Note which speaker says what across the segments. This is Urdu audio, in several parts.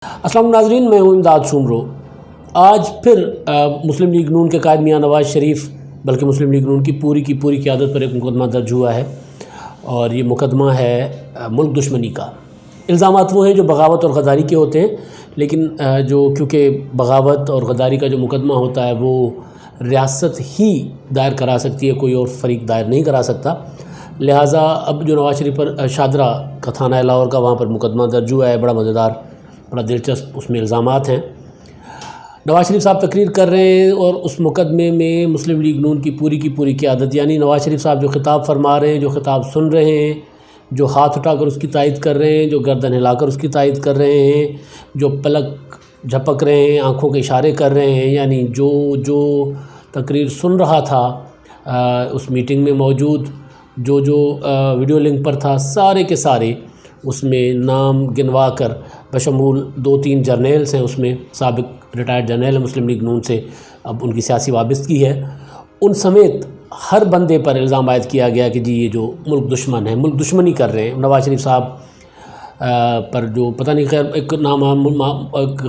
Speaker 1: السلام ناظرین، میں ہوں امداد سومرو۔ آج پھر مسلم لیگ نون کے قائد میاں نواز شریف بلکہ مسلم لیگ نون کی پوری قیادت پر ایک مقدمہ درج ہوا ہے، اور یہ مقدمہ ہے ملک دشمنی کا۔ الزامات وہ ہیں جو بغاوت اور غداری کے ہوتے ہیں، لیکن کیونکہ بغاوت اور غداری کا جو مقدمہ ہوتا ہے وہ ریاست ہی دائر کرا سکتی ہے، کوئی اور فریق دائر نہیں کرا سکتا، لہٰذا اب جو نواز شریف پر شاہدرہ کا تھانہ لاہور کا وہاں پر مقدمہ درج ہوا ہے، بڑا مزیدار، بڑا دلچسپ اس میں الزامات ہیں۔ نواز شریف صاحب تقریر کر رہے ہیں اور اس مقدمے میں مسلم لیگ نون کی پوری قیادت، یعنی نواز شریف صاحب جو خطاب فرما رہے ہیں، جو خطاب سن رہے ہیں، جو ہاتھ اٹھا کر اس کی تائید کر رہے ہیں، جو گردن ہلا کر اس کی تائید کر رہے ہیں، جو پلک جھپک رہے ہیں، آنکھوں کے اشارے کر رہے ہیں، یعنی جو تقریر سن رہا تھا اس میٹنگ میں موجود، جو ویڈیو لنک پر تھا، سارے کے سارے اس میں نام گنوا کر، بشمول 2-3 جرنیلز ہیں اس میں، سابق ریٹائرڈ جرنیل ہیں مسلم لیگ نون سے، اب ان کی سیاسی وابستگی ہے، ان سمیت ہر بندے پر الزام عائد کیا گیا کہ جی یہ جو ملک دشمن ہے، ملک دشمنی کر رہے ہیں۔ نواز شریف صاحب پر جو پتہ نہیں ایک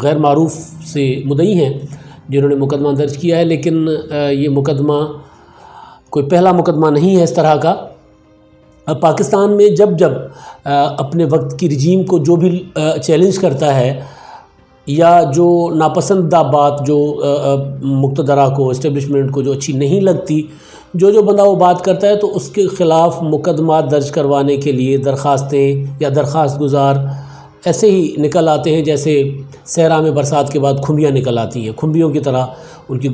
Speaker 1: غیر معروف سے مدعی ہیں جنہوں نے مقدمہ درج کیا ہے، لیکن یہ مقدمہ کوئی پہلا مقدمہ نہیں ہے اس طرح کا۔ پاکستان میں جب اپنے وقت کی رجیم کو جو بھی چیلنج کرتا ہے، یا جو ناپسندہ بات جو مقتدرہ کو، اسٹیبلشمنٹ کو جو اچھی نہیں لگتی، جو بندہ وہ بات کرتا ہے تو اس کے خلاف مقدمات درج کروانے کے لیے درخواستیں یا درخواست گزار ایسے ہی نکل آتے ہیں جیسے صحرا میں برسات کے بعد کھمبیاں نکل آتی ہیں، کھمبیوں کی طرح ان کی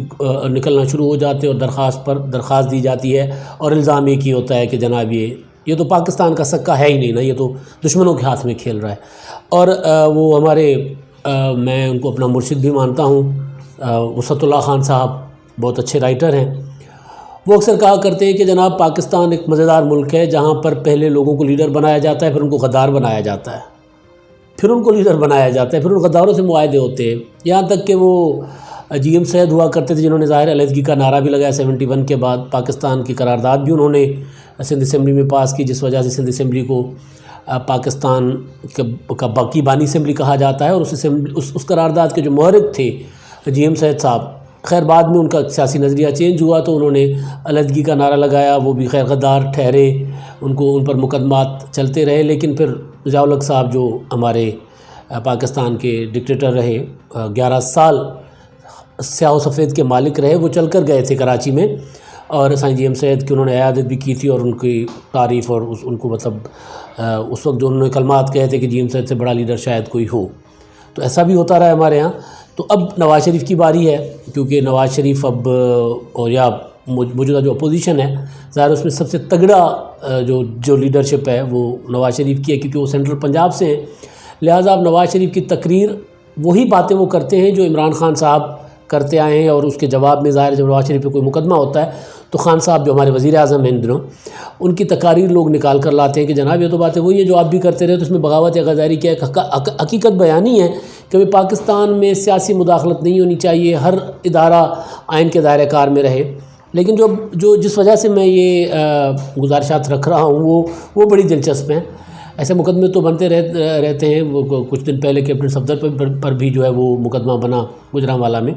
Speaker 1: نکلنا شروع ہو جاتے ہیں، اور درخواست پر درخواست دی جاتی ہے، اور الزام ایک ہی ہوتا ہے کہ جناب یہ تو پاکستان کا سکہ ہے ہی نہیں نا، یہ تو دشمنوں کے ہاتھ میں کھیل رہا ہے۔ اور وہ ہمارے میں ان کو اپنا مرشد بھی مانتا ہوں، وسعت اللہ خان صاحب بہت اچھے رائٹر ہیں، وہ اکثر کہا کرتے ہیں کہ جناب پاکستان ایک مزیدار ملک ہے جہاں پر پہلے لوگوں کو لیڈر بنایا جاتا ہے، پھر ان کو غدار بنایا جاتا ہے، پھر ان کو لیڈر بنایا جاتا ہے، پھر ان غداروں سے معاہدے ہوتے ہیں، یہاں تک کہ وہ جی ایم سید ہوا کرتے تھے جنہوں نے ظاہر علیحدگی کا نعرہ بھی لگایا 71 کے بعد، پاکستان کی قرارداد بھی انہوں نے سندھ اسمبلی میں پاس کی، جس وجہ سے سندھ اسمبلی کو پاکستان کا باقی بانی اسمبلی کہا جاتا ہے، اور اس قرارداد کے جو محرک تھے جی ایم سید صاحب، خیر بعد میں ان کا سیاسی نظریہ چینج ہوا تو انہوں نے علیحدگی کا نعرہ لگایا، وہ بھی خیر غدار ٹھہرے، ان پر مقدمات چلتے رہے، لیکن پھر ضیاء الحق صاحب جو ہمارے پاکستان کے ڈکٹیٹر رہے، 11 سال سیاہ و سفید کے مالک رہے، وہ چل کر گئے تھے کراچی میں، اور سائیں جی ایم سید کی انہوں نے عیادت بھی کی تھی، اور ان کی تعریف اور ان کو مطلب اس وقت جو انہوں نے کلمات کہے تھے کہ جی ایم سید سے بڑا لیڈر شاید کوئی ہو، تو ایسا بھی ہوتا رہا ہے ہمارے ہاں۔ تو اب نواز شریف کی باری ہے، کیونکہ نواز شریف اب اور یا موجودہ جو اپوزیشن ہے، ظاہر اس میں سب سے تگڑا جو لیڈرشپ ہے وہ نواز شریف کی ہے، کیونکہ وہ سینٹرل پنجاب سے ہیں، لہٰذا اب نواز شریف کی تقریر وہی باتیں وہ کرتے ہیں جو عمران خان صاحب کرتے آئے ہیں، اور اس کے جواب میں ظاہر جب نواز شریف پہ کوئی مقدمہ ہوتا ہے تو خان صاحب جو ہمارے وزیر اعظم ہیں ان دنوں، ان کی تقاریر لوگ نکال کر لاتے ہیں کہ جناب یہ تو باتیں وہی ہے جو آپ بھی کرتے رہے، تو اس میں بغاوت یا غداری کیا ہے؟ حقیقت بیانی ہے کہ پاکستان میں سیاسی مداخلت نہیں ہونی چاہیے، ہر ادارہ آئین کے دائرہ کار میں رہے، لیکن جس وجہ سے میں یہ گزارشات رکھ رہا ہوں وہ بڑی دلچسپ ہیں۔ ایسے مقدمے تو بنتے رہتے ہیں، وہ کچھ دن پہلے کیپٹن صفدر پر بھی جو ہے وہ مقدمہ بنا گوجرانوالا میں،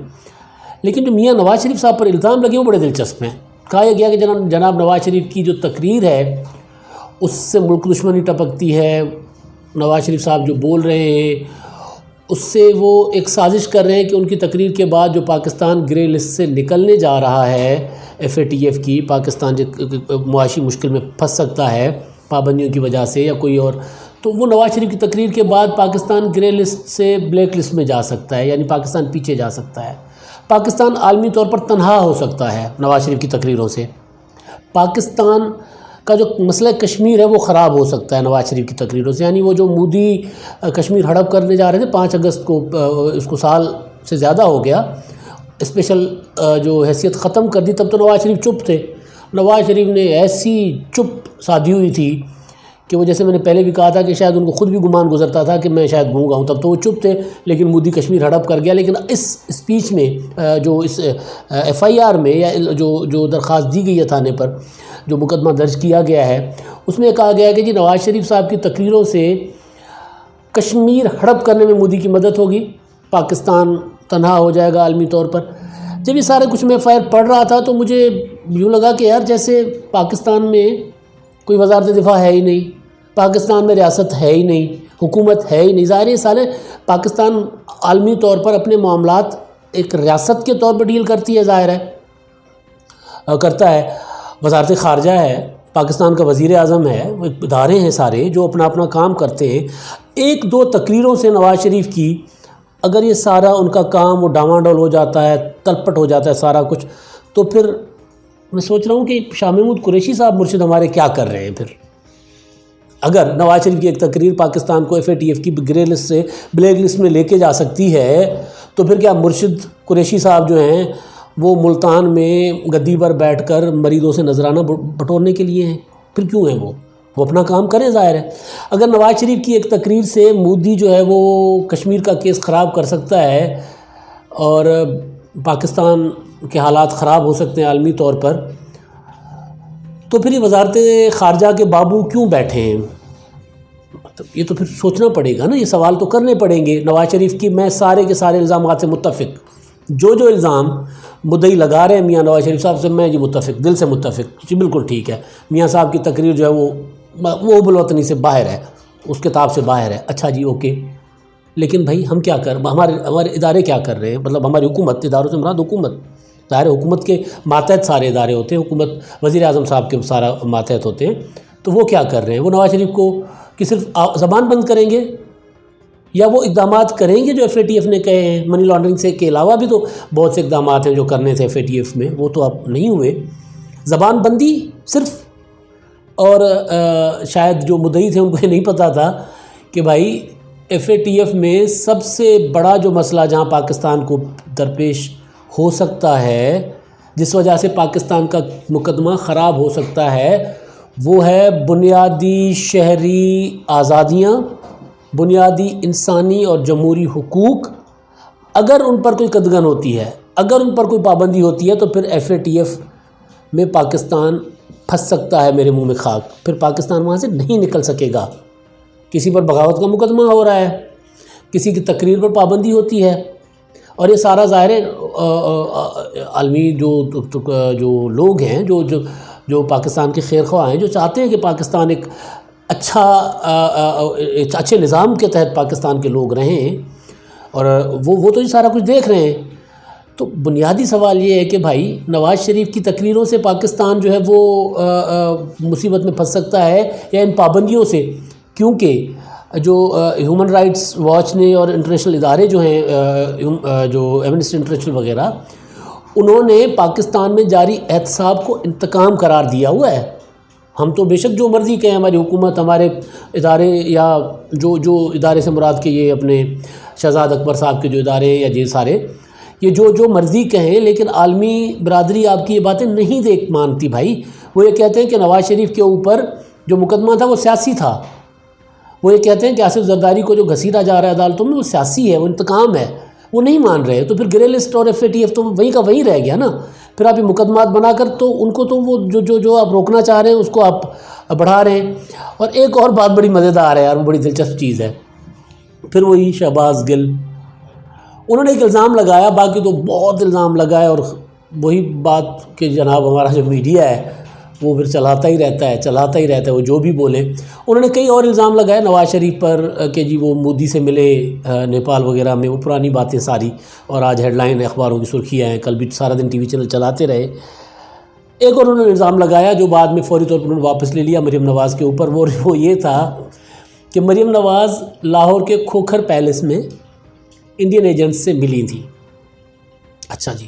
Speaker 1: لیکن جو میاں نواز شریف صاحب پر الزام لگے وہ بڑے دلچسپ ہیں۔ کہا یہ گیا کہ جناب نواز شریف کی جو تقریر ہے اس سے ملک دشمنی ٹپکتی ہے، نواز شریف صاحب جو بول رہے ہیں اس سے وہ ایک سازش کر رہے ہیں کہ ان کی تقریر کے بعد جو پاکستان گرے لسٹ سے نکلنے جا رہا ہے FATF کی، پاکستان معاشی مشکل میں پھنس سکتا ہے پابندیوں کی وجہ سے یا کوئی اور، تو وہ نواز شریف کی تقریر کے بعد پاکستان گرے لسٹ سے بلیک لسٹ میں جا سکتا ہے، یعنی پاکستان پیچھے جا سکتا ہے، پاکستان عالمی طور پر تنہا ہو سکتا ہے نواز شریف کی تقریروں سے، پاکستان کا جو مسئلہ کشمیر ہے وہ خراب ہو سکتا ہے نواز شریف کی تقریروں سے، یعنی وہ جو مودی کشمیر ہڑپ کرنے جا رہے تھے 5 اگست کو، اس کو سال سے زیادہ ہو گیا، اسپیشل جو حیثیت ختم کر دی، تب تو نواز شریف چپ تھے، نواز شریف نے ایسی چپ سادھی ہوئی تھی کہ وہ، جیسے میں نے پہلے بھی کہا تھا کہ شاید ان کو خود بھی گمان گزرتا تھا کہ میں شاید گونگا ہوں، تب تو وہ چپ تھے، لیکن مودی کشمیر ہڑپ کر گیا۔ لیکن اس اسپیچ میں جو اس FIR میں یا جو درخواست دی گئی ہے تھانے پر، جو مقدمہ درج کیا گیا ہے، اس میں کہا گیا ہے کہ جی نواز شریف صاحب کی تقریروں سے کشمیر ہڑپ کرنے میں مودی کی مدد ہوگی، پاکستان تنہا ہو جائے گا عالمی طور پر۔ جب یہ سارے کچھ میں فائر پڑھ رہا تھا تو مجھے یوں لگا کہ یار جیسے پاکستان میں کوئی وزارت دفاع ہے ہی نہیں، پاکستان میں ریاست ہے ہی نہیں، حکومت ہے ہی نہیں۔ ظاہر ہے سارے پاکستان عالمی طور پر اپنے معاملات ایک ریاست کے طور پر ڈیل کرتی ہے، ظاہر ہے کرتا ہے۔ وزارت خارجہ ہے، پاکستان کا وزیر اعظم ہے، ادارے ہیں سارے جو اپنا اپنا کام کرتے ہیں۔ ایک دو تقریروں سے نواز شریف کی اگر یہ سارا ان کا کام وہ ڈاواں ڈول ہو جاتا ہے، تلپٹ ہو جاتا ہے سارا کچھ، تو پھر میں سوچ رہا ہوں کہ شاہ محمود قریشی صاحب مرشد ہمارے کیا کر رہے ہیں پھر؟ اگر نواز شریف کی ایک تقریر پاکستان کو FATF کی گرے لسٹ سے بلیک لسٹ میں لے کے جا سکتی ہے، تو پھر کیا مرشد قریشی صاحب جو ہیں وہ ملتان میں گدی پر بیٹھ کر مریضوں سے نذرانہ بٹورنے کے لیے ہیں؟ پھر کیوں ہیں وہ اپنا کام کریں۔ ظاہر ہے اگر نواز شریف کی ایک تقریر سے مودی جو ہے وہ کشمیر کا کیس خراب کر سکتا ہے اور پاکستان کے حالات خراب ہو سکتے ہیں عالمی طور پر، تو پھر یہ وزارت خارجہ کے بابو کیوں بیٹھے ہیں؟ مطلب یہ تو پھر سوچنا پڑے گا نا، یہ سوال تو کرنے پڑیں گے نواز شریف کی۔ میں سارے کے سارے الزامات سے متفق، جو الزام مدعی لگا رہے ہیں میاں نواز شریف صاحب سے، میں جی متفق، دل سے متفق، جی بالکل ٹھیک ہے۔ میاں صاحب کی تقریر جو ہے وہ بالوطنی سے باہر ہے، اس کتاب سے باہر ہے، اچھا جی اوکے، لیکن بھائی ہم کیا ہمارے ادارے کیا کر رہے ہیں؟ مطلب ہماری حکومت، اداروں سے مراد حکومت، ظاہر حکومت کے ماتحت سارے ادارے ہوتے ہیں، حکومت وزیر اعظم صاحب کے سارا ماتحت ہوتے ہیں، تو وہ کیا کر رہے ہیں؟ وہ نواز شریف کو کہ صرف زبان بند کریں گے، یا وہ اقدامات کریں گے جو FATF نے کہے ہیں؟ منی لانڈرنگ سے کے علاوہ بھی تو بہت سے اقدامات ہیں جو کرنے تھے FATF میں، وہ تو اب نہیں ہوئے۔ زبان بندی صرف، اور شاید جو مدعی تھے ان کو یہ نہیں پتہ تھا کہ بھائی FATF میں سب سے بڑا جو مسئلہ جہاں پاکستان کو درپیش ہو سکتا ہے، جس وجہ سے پاکستان کا مقدمہ خراب ہو سکتا ہے، وہ ہے بنیادی شہری آزادیاں، بنیادی انسانی اور جمہوری حقوق۔ اگر ان پر کوئی قدغن ہوتی ہے، اگر ان پر کوئی پابندی ہوتی ہے، تو پھر FATF میں پاکستان پھنس سکتا ہے، میرے منہ میں خاک، پھر پاکستان وہاں سے نہیں نکل سکے گا۔ کسی پر بغاوت کا مقدمہ ہو رہا ہے، کسی کی تقریر پر پابندی ہوتی ہے، اور یہ سارا ظاہر عالمی جو لوگ ہیں جو پاکستان کے خیر خواہ ہیں، جو چاہتے ہیں کہ پاکستان ایک اچھے نظام کے تحت پاکستان کے لوگ رہیں، اور وہ تو یہ سارا کچھ دیکھ رہے ہیں۔ تو بنیادی سوال یہ ہے کہ بھائی نواز شریف کی تقریروں سے پاکستان جو ہے وہ مصیبت میں پھنس سکتا ہے، یا ان پابندیوں سے، کیونکہ جو ہیومن رائٹس واچ نے اور انٹرنیشنل ادارے جو ہیں، جو ایمنسٹی انٹرنیشنل وغیرہ، انہوں نے پاکستان میں جاری احتساب کو انتقام قرار دیا ہوا ہے۔ ہم تو بے شک جو مرضی کہیں، ہماری حکومت، ہمارے ادارے، یا جو ادارے سے مراد کے یہ اپنے شہزاد اکبر صاحب کے جو ادارے یا یہ سارے، یہ جو مرضی کہیں، لیکن عالمی برادری آپ کی یہ باتیں نہیں مانتی بھائی۔ وہ یہ کہتے ہیں کہ نواز شریف کے اوپر جو مقدمہ تھا وہ سیاسی تھا، وہ یہ کہتے ہیں کہ آصف زرداری کو جو گھسیٹا جا رہا ہے عدالتوں میں وہ سیاسی ہے، وہ انتقام ہے، وہ نہیں مان رہے۔ تو پھر گرے لسٹ اور FATF تو وہیں کا وہیں رہ گیا نا۔ پھر آپ یہ مقدمات بنا کر تو ان کو تو وہ جو آپ روکنا چاہ رہے ہیں اس کو آپ بڑھا رہے ہیں۔ اور ایک اور بات بڑی مزیدار ہے یار، وہ بڑی دلچسپ چیز ہے، پھر وہی شہباز گل، انہوں نے ایک الزام لگایا، باقی تو بہت الزام لگائے، اور وہی بات کہ جناب ہمارا جو میڈیا ہے وہ پھر چلاتا ہی رہتا ہے، وہ جو بھی بولے۔ انہوں نے کئی اور الزام لگائے نواز شریف پر کہ جی وہ مودی سے ملے نیپال وغیرہ میں، وہ پرانی باتیں ساری، اور آج ہیڈ لائن اخباروں کی سرخیاں ہیں، کل بھی سارا دن TV چینل چلاتے رہے۔ ایک اور انہوں نے الزام لگایا جو بعد میں فوری طور پر انہوں نے واپس لے لیا مریم نواز کے اوپر، وہ یہ تھا کہ مریم نواز لاہور کے کھوکھر پیلس میں انڈین ایجنٹس سے ملی تھیں۔ اچھا جی،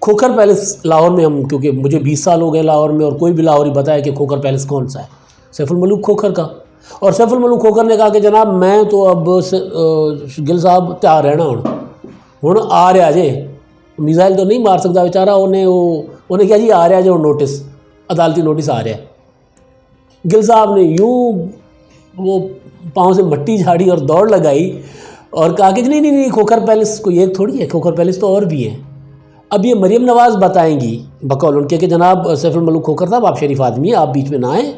Speaker 1: کھوکھر پیلس لاہور میں، ہم کیونکہ مجھے 20 سال ہو گئے لاہور میں، اور کوئی بھی لاہوری بتایا کہ کھوکھر پیلس کون سا ہے؟ سیف الملوک کھوکھر کا۔ اور سیف الملوک کھوکھر نے کہا کہ جناب میں تو اب گل صاحب تیار رہنا ہوں آ رہا جے، میزائل تو نہیں مار سکتا بیچارہ، انہیں کیا جی آ رہا جے، وہ نوٹس، عدالتی نوٹس آ رہا ہے۔ گل صاحب نے یوں وہ پاؤں سے مٹی جھاڑی اور دوڑ لگائی اور کہا کہ نہیں کھوکھر پیلس کوئی ایک تھوڑی ہے، کھوکھر پیلس تو اور بھی ہے۔ اب یہ مریم نواز بتائیں گی بقول ان کے کہ جناب سیف الملوک کھوکھر صاحب آپ شریف آدمی ہیں، آپ بیچ میں نہ آئیں،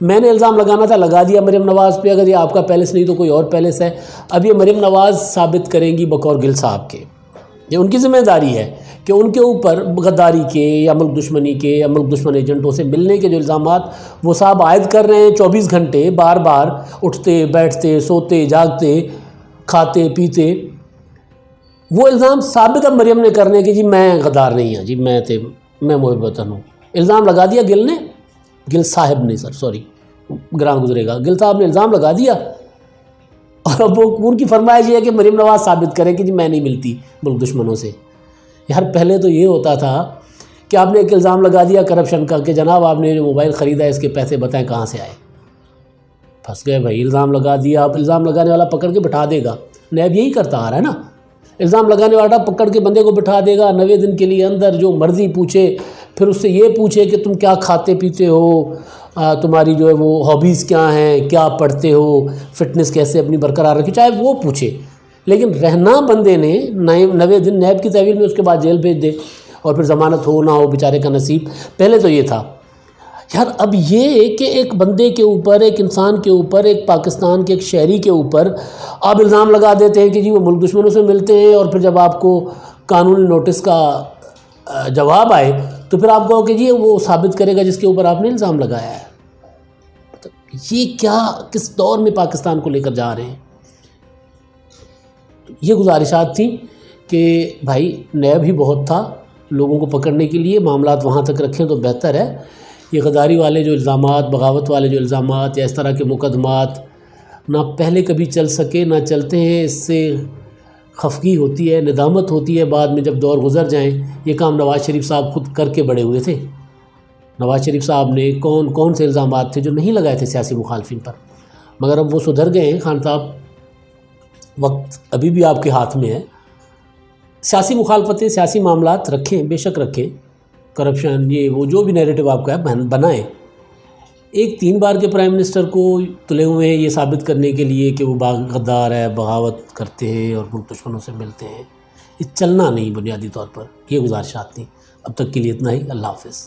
Speaker 1: میں نے الزام لگانا تھا لگا دیا مریم نواز پہ، اگر یہ آپ کا پیلس نہیں تو کوئی اور پیلس ہے۔ اب یہ مریم نواز ثابت کریں گی بقول گل صاحب کے، یہ ان کی ذمہ داری ہے کہ ان کے اوپر غداری کے یا ملک دشمنی کے یا ملک دشمن ایجنٹوں سے ملنے کے جو الزامات وہ صاحب عائد کر رہے ہیں 24 گھنٹے بار بار اٹھتے بیٹھتے سوتے جاگتے کھاتے پیتے، وہ الزام ثابت اب مریم نے کرنے کہ جی میں غدار نہیں ہوں، جی میں محب وطن ہوں۔ الزام لگا دیا گل صاحب نے، سوری گراں گزرے گا، گل صاحب نے الزام لگا دیا، اور اب وہ ان کی فرمائش یہ ہے کہ مریم نواز ثابت کرے کہ جی میں نہیں ملتی ملک دشمنوں سے۔ یار پہلے تو یہ ہوتا تھا کہ آپ نے ایک الزام لگا دیا کرپشن کا کہ جناب آپ نے جو موبائل خریدا ہے اس کے پیسے بتائیں کہاں سے آئے، پھنس گئے بھائی، الزام لگا دیا، اب الزام لگانے والا پکڑ کے بٹھا دے گا، نیب یہی کرتا آ رہا ہے نا، الزام لگانے والا پکڑ کے بندے کو بٹھا دے گا 90 دن کے لیے اندر، جو مرضی پوچھے، پھر اس سے یہ پوچھے کہ تم کیا کھاتے پیتے ہو، تمہاری جو ہے وہ ہابیز کیا ہیں، کیا پڑھتے ہو، فٹنس کیسے اپنی برقرار رکھی، چاہے وہ پوچھے، لیکن رہنا بندے نے 90 دن نیب کی تحویل میں، اس کے بعد جیل بھیج دے، اور پھر ضمانت ہو نہ ہو بیچارے کا نصیب۔ پہلے تو یہ تھا یار، اب یہ کہ ایک بندے کے اوپر، ایک انسان کے اوپر، ایک پاکستان کے ایک شہری کے اوپر آپ الزام لگا دیتے ہیں کہ جی وہ ملک دشمنوں سے ملتے ہیں، اور پھر جب آپ کو قانونی نوٹس کا جواب آئے تو پھر آپ کہو کہ جی وہ ثابت کرے گا جس کے اوپر آپ نے الزام لگایا ہے۔ یہ کیا، کس دور میں پاکستان کو لے کر جا رہے ہیں؟ یہ گزارشات تھیں کہ بھائی نیب ہی بہت تھا لوگوں کو پکڑنے کے لیے، معاملات وہاں تک رکھیں تو بہتر ہے۔ یہ غداری والے جو الزامات، بغاوت والے جو الزامات یا اس طرح کے مقدمات نہ پہلے کبھی چل سکے نہ چلتے ہیں، اس سے خفگی ہوتی ہے، ندامت ہوتی ہے بعد میں جب دور گزر جائیں۔ یہ کام نواز شریف صاحب خود کر کے بڑے ہوئے تھے۔ نواز شریف صاحب نے کون سے الزامات تھے جو نہیں لگائے تھے سیاسی مخالفین پر، مگر اب وہ سدھر گئے ہیں۔ خان صاحب وقت ابھی بھی آپ کے ہاتھ میں ہے، سیاسی مخالفتیں، سیاسی معاملات رکھیں، بے شک رکھیں، کرپشن یہ وہ جو بھی نیریٹو آپ کا ہے بنائیں۔ ایک 3 بار کے پرائم منسٹر کو تلے ہوئے ہیں یہ ثابت کرنے کے لیے کہ وہ غدار ہے، بغاوت کرتے ہیں اور ملک دشمنوں سے ملتے ہیں، یہ چلنا نہیں بنیادی طور پر۔ یہ گزارشات تھیں، اب تک کے لیے اتنا ہی، اللہ حافظ۔